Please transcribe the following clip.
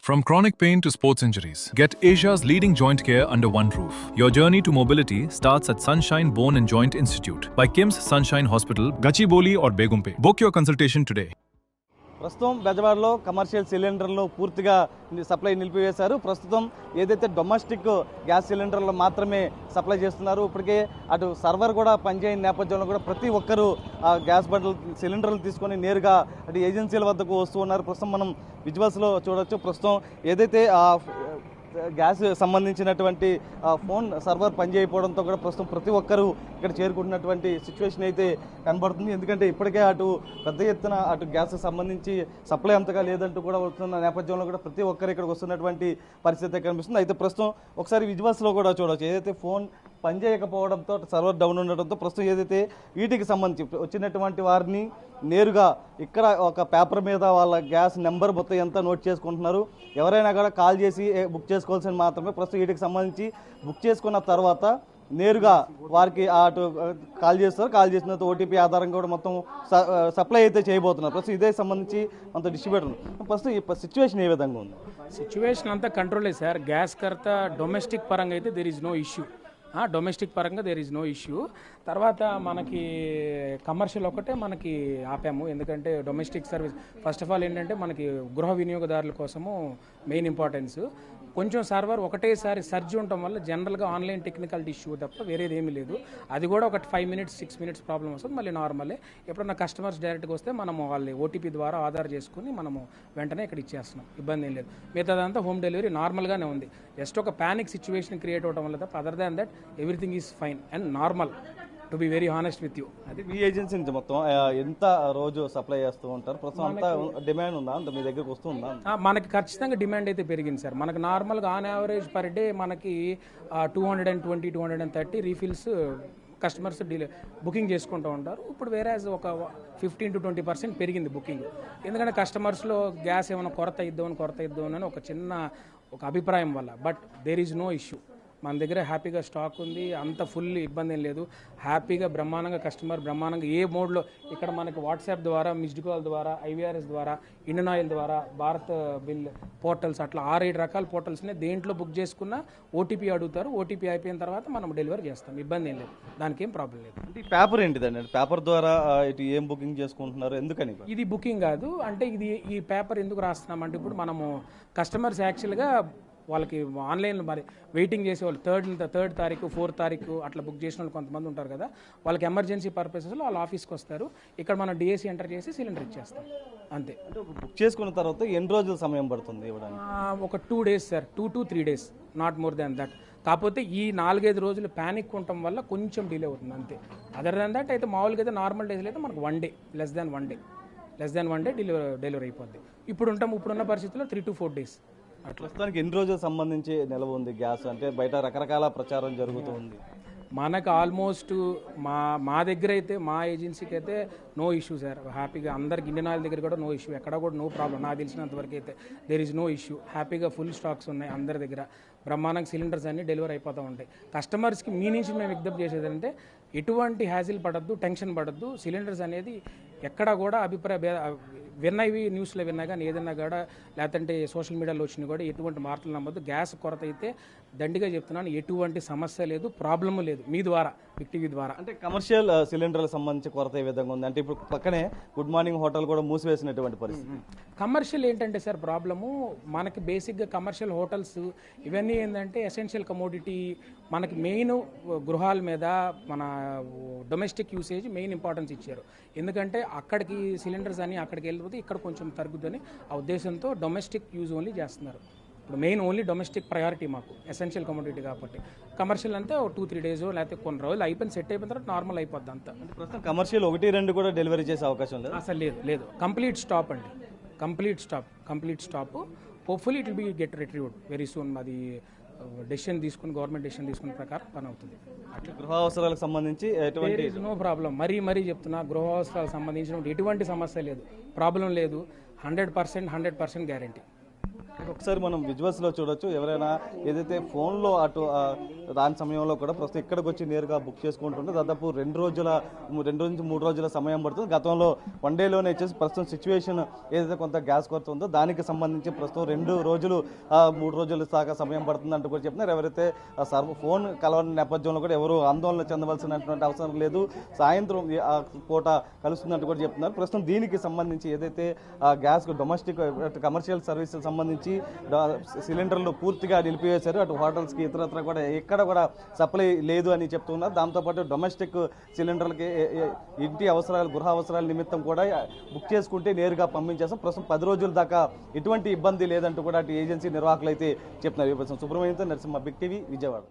From chronic pain to sports injuries, get Asia's leading joint care under one roof. Your journey to mobility starts at Sunshine Bone and Joint Institute by KIMS Sunshine Hospital, Gachibowli or Begumpe. Book your consultation today. ప్రస్తుతం బెజవాడలో commercial సిలిండర్లు పూర్తిగా supply నిలిపివేశారు. ప్రస్తుతం ఏదైతే domestic gas సిలిండర్లు మాత్రమే supply చేస్తున్నారు. ఇప్పటికే అటు సర్వర్ కూడా పనిచేయని నేపథ్యంలో కూడా ప్రతి ఒక్కరూ గ్యాస్ బండ్లు సిలిండర్లు తీసుకొని నేరుగా అటు ఏజెన్సీల వద్దకు వస్తూ ఉన్నారు. ప్రస్తుతం మనం విజువల్స్లో చూడొచ్చు. ప్రస్తుతం ఏదైతే గ్యాస్ సంబంధించినటువంటి ఫోన్ సర్వర్ పనిచేయకపోవడంతో కూడా ప్రస్తుతం ప్రతి ఒక్కరూ ఇక్కడ చేరుకుంటున్నటువంటి సిచ్యువేషన్ అయితే కనబడుతుంది. ఎందుకంటే ఇప్పటికే అటు పెద్ద ఎత్తున అటు గ్యాస్ సంబంధించి సప్లై అంతగా లేదంటూ కూడా వస్తున్న నేపథ్యంలో కూడా ప్రతి ఒక్కరు ఇక్కడికి వస్తున్నటువంటి పరిస్థితి కనిపిస్తుంది. అయితే ప్రస్తుతం ఒకసారి విజువల్స్లో కూడా చూడవచ్చు. ఏదైతే ఫోన్ పనిచేయకపోవడంతో సర్వర్ డౌన్ ఉండడంతో ప్రస్తుతం ఏదైతే వీటికి సంబంధించి వచ్చినటువంటి వారిని నేరుగా ఇక్కడ ఒక పేపర్ మీద వాళ్ళ గ్యాస్ నెంబర్ మొత్తం ఎంత నోట్ చేసుకుంటున్నారు. ఎవరైనా కూడా కాల్ చేసి బుక్ చేసుకోవాల్సిన మాత్రమే. ప్రస్తుతం వీటికి సంబంధించి బుక్ చేసుకున్న తర్వాత నేరుగా వారికి అటు కాల్ చేస్తారు. కాల్ చేసిన తర్వాత ఓటీపీ ఆధారంగా కూడా మొత్తం సప్లై అయితే చేయబోతున్నారు. ప్రస్తుతం ఇదే సంబంధించి అంత డిస్ట్రిబ్యూటర్ ప్రస్తుతం ఈ సిచ్యువేషన్ ఏ విధంగా ఉంది? సిచ్యువేషన్ అంతా కంట్రోలే సార్. గ్యాస్ కర్త డొమెస్టిక్ పరంగా అయితే there is no issue. Domestic పరంగా దేర్ ఈజ్ నో ఇష్యూ. తర్వాత మనకి కమర్షియల్ ఒకటే మనకి ఆపాము. ఎందుకంటే domestic service first of all ఏంటంటే మనకి గృహ వినియోగదారుల కోసము మెయిన్ ఇంపార్టెన్స్. కొంచెం సర్వర్ ఒకటేసారి సర్జ్ ఉండటం వల్ల జనరల్గా ఆన్లైన్ టెక్నికల్ ఇష్యూ తప్ప వేరేది ఏమీ లేదు. అది కూడా ఒక 5 minutes 6 minutes ప్రాబ్లం వస్తుంది. మళ్ళీ నార్మలే. ఎప్పుడన్నా కస్టమర్స్ డైరెక్ట్గా వస్తే మనము వాళ్ళని ఓటీపీ ద్వారా ఆధార్ చేసుకుని మనము వెంటనే ఇక్కడ ఇచ్చేస్తున్నాం. ఇబ్బంది ఏం లేదు. మిగతాదంతా హోమ్ డెలివరీ నార్మల్గానే ఉంది. జస్ట్ ఒక ప్యానిక్ సిచ్యువేషన్ క్రియేట్ అవడం వల్ల తప్ప other than that everything is fine and normal. To be very honest with you. అది మీ ఏజెన్సీ నుంచి మొత్తం ఎంత రోజు సప్లై చేస్తూ ఉంటారు? ప్రస్తుతం అంతా డిమాండ్ ఉందా? అంత మీ దగ్గరకు వస్తుందా? మనకి ఖచ్చితంగా డిమాండ్ అయితే పెరిగింది సార్. మనకు నార్మల్గా ఆన్ యావరేజ్ పర్ డే మనకి 220 230 రీఫిల్స్ కస్టమర్స్ బుకింగ్ చేసుకుంటూ ఉంటారు. ఇప్పుడు వేరే ఒక 15 to 20% పెరిగింది బుకింగ్. ఎందుకంటే కస్టమర్స్లో గ్యాస్ ఏమైనా కొరత ఇద్దామని ఒక చిన్న అభిప్రాయం వల్ల. But there is no issue. మన దగ్గర హ్యాపీగా స్టాక్ ఉంది. అంత ఫుల్ ఇబ్బంది ఏం లేదు. హ్యాపీగా బ్రహ్మాండంగా కస్టమర్ బ్రహ్మాండంగా ఏ మోడ్లో ఇక్కడ మనకి వాట్సాప్ ద్వారా, మిస్డ్ కాల్ ద్వారా, IVRS ద్వారా, ఇండియన్ ఆయిల్ ద్వారా, భారత్ బిల్ పోర్టల్స్ అట్లా 6-7 రకాల పోర్టల్స్ని దేంట్లో బుక్ చేసుకున్న ఓటీపీ అడుగుతారు. ఓటీపీ అయిపోయిన తర్వాత మనం డెలివరీ చేస్తాం. ఇబ్బంది ఏం లేదు. దానికి ఏం ప్రాబ్లం లేదు. అంటే పేపర్ ఏంటిదండి? పేపర్ ద్వారా ఇటు ఏం బుకింగ్ చేసుకుంటున్నారు? ఎందుకని ఇది బుకింగ్ కాదు. అంటే ఈ పేపర్ ఎందుకు రాస్తున్నామంటే ఇప్పుడు మనము కస్టమర్స్ యాక్చువల్గా వాళ్ళకి ఆన్లైన్లో మరి వెయిటింగ్ చేసే వాళ్ళు 3rd తారీఖు 4th తారీఖు అట్లా బుక్ చేసిన వాళ్ళు కొంతమంది ఉంటారు కదా. వాళ్ళకి ఎమర్జెన్సీ పర్పసెస్లో వాళ్ళ ఆఫీస్కి వస్తారు. ఇక్కడ మనం డిఎస్సి ఎంటర్ చేసి సిలిండర్ ఇచ్చేస్తాం అంతే. అంటే బుక్ చేసుకున్న తర్వాత ఎన్ని రోజుల సమయం పడుతుంది ఇవ్వడానికి? ఒక 2 days sir. 2 to 3 days, not more than that. కాకపోతే ఈ 4-5 రోజులు ప్యానిక్ ఉండటం వల్ల కొంచెం డిలే అవుతుంది అంతే. అదర్ దాన్ దట్ అయితే మామూలుగా అయితే నార్మల్ డేస్లో అయితే మనకు 1 day, less than one day delivery అయిపోద్ది. ఇప్పుడున్న పరిస్థితుల్లో 3 to 4 days. ప్రస్తుతానికి ఎన్ని రోజులకు సంబంధించి నిల్వ ఉంది గ్యాస్? అంటే బయట రకరకాల ప్రచారం జరుగుతూ ఉంది. మనకు ఆల్మోస్ట్ మా దగ్గర అయితే మా ఏజెన్సీకి అయితే నో ఇష్యూ సార్. హ్యాపీగా అందరికి ఇండియన్ ఆయిల్ దగ్గర కూడా నో ఇష్యూ. ఎక్కడ కూడా నో ప్రాబ్లం. నాకు తెలిసినంత వరకు అయితే దేర్ ఈజ్ నో ఇష్యూ. హ్యాపీగా ఫుల్ స్టాక్స్ ఉన్నాయి అందరి దగ్గర. బ్రహ్మాండంగా సిలిండర్స్ అన్నీ డెలివరీ అయిపోతూ ఉంటాయి. కస్టమర్స్కి మీ నుంచి మేము విజ్ఞప్తి చేసేది అంటే ఎటువంటి హ్యాజిల్ పడద్దు, టెన్షన్ పడద్దు. సిలిండర్స్ అనేది ఎక్కడ కూడా విన్నవి న్యూస్లో విన్నా కానీ ఏదన్నా కూడా లేదంటే సోషల్ మీడియాలో వచ్చినా కూడా ఎటువంటి వార్తలు నమ్మద్దు. గ్యాస్ కొరత అయితే దండిగా చెప్తున్నాను. ఎటువంటి సమస్య లేదు, ప్రాబ్లము లేదు. మీ ద్వారా బిగ్ టీవీ ద్వారా. అంటే కమర్షియల్ సిలిండర్లకు సంబంధించి కొరత ఏ విధంగా ఉంది? అంటే ఇప్పుడు పక్కనే గుడ్ మార్నింగ్ హోటల్ కూడా మూసివేసినటువంటి పరిస్థితి. కమర్షియల్ ఏంటంటే సార్ ప్రాబ్లము మనకి బేసిక్గా కమర్షియల్ హోటల్స్ ఇవన్నీ ఏంటంటే ఎసెన్షియల్ కమోడిటీ. మనకి మెయిన్ గృహాల మీద మన డొమెస్టిక్ యూసేజ్ మెయిన్ ఇంపార్టెన్స్ ఇచ్చారు. ఎందుకంటే అక్కడికి సిలిండర్స్ అని అక్కడికి వెళ్ళిపోతే ఇక్కడ కొంచెం తగ్గుద్దని ఆ ఉద్దేశంతో డొమెస్టిక్ యూజ్ ఓన్లీ చేస్తున్నారు. ఇప్పుడు మెయిన్ ఓన్లీ డొమెస్టిక్ ప్రయారిటీ మాకు, ఎసెన్షియల్ కమోడిటీ కాబట్టి. కమర్షియల్ అంతే 2-3 days లేకపోతే కొన్ని రోజులు అయిపోయిన సెట్ అయిపోయిన తర్వాత నార్మల్ అయిపోద్ది అంతా. ప్రస్తుతం కమర్షియల్ 1-2 కూడా డెలివరీ చేసే అవకాశం లేదు అసలు? లేదు. కంప్లీట్ స్టాప్ అండి. Complete stop. Hopefully it will be get retrieved very soon. అది గవర్నమెంట్ డెసిషన్ తీసుకున్న ప్రకారం పని అవుతుంది. అట్లా గృహ అవసరాలకు సంబంధించి ఎటువంటి నో ప్రాబ్లం. మరీ చెప్తున్నా, గృహ అవసరాలకు సంబంధించిన ఎటువంటి సమస్య లేదు, ప్రాబ్లం లేదు. 100% గ్యారంటీ. ఒకసారి మనం విజువల్స్లో చూడొచ్చు. ఎవరైనా ఏదైతే ఫోన్లో అటు రాని సమయంలో కూడా ప్రస్తుతం ఇక్కడికి వచ్చి నేరుగా బుక్ చేసుకుంటుంటే దాదాపు 2 నుంచి 3 రోజుల సమయం పడుతుంది. గతంలో 1 డేలోనే వచ్చేసి ప్రస్తుతం సిచ్యువేషన్ ఏదైతే కొంత గ్యాస్ కొరత ఉందో దానికి సంబంధించి ప్రస్తుతం 2 రోజులు 3 రోజుల దాకా సమయం పడుతుంది అంటూ కూడా చెప్తున్నారు. ఎవరైతే ఫోన్ కలవని నేపథ్యంలో కూడా ఎవరు ఆందోళన చెందవలసినటువంటి అవసరం లేదు, సాయంత్రం పూట కలుస్తుందంటూ కూడా చెప్తున్నారు. ప్రస్తుతం దీనికి సంబంధించి ఏదైతే గ్యాస్ డొమెస్టిక్ కమర్షియల్ సర్వీసెస్ సంబంధించి సిలిండర్లు పూర్తిగా నిలిపివేశారు. అటు హోటల్స్కి ఇతరత్ర కూడా ఎక్కడ కూడా సప్లై లేదు అని చెప్తున్నారు. దాంతోపాటు డొమెస్టిక్ సిలిండర్లకి ఇంటి అవసరాలు, గృహ అవసరాల నిమిత్తం కూడా బుక్ చేసుకుంటే నేరుగా పంపించేస్తాం. ప్రస్తుతం 10 రోజుల దాకా ఎటువంటి ఇబ్బంది లేదంటూ కూడా అటు ఏజెన్సీ నిర్వాహకులు అయితే చెప్తున్నారు. సుబ్రహ్మణ్యంతో నరసింహ, బిగ్ టీవీ, విజయవాడ.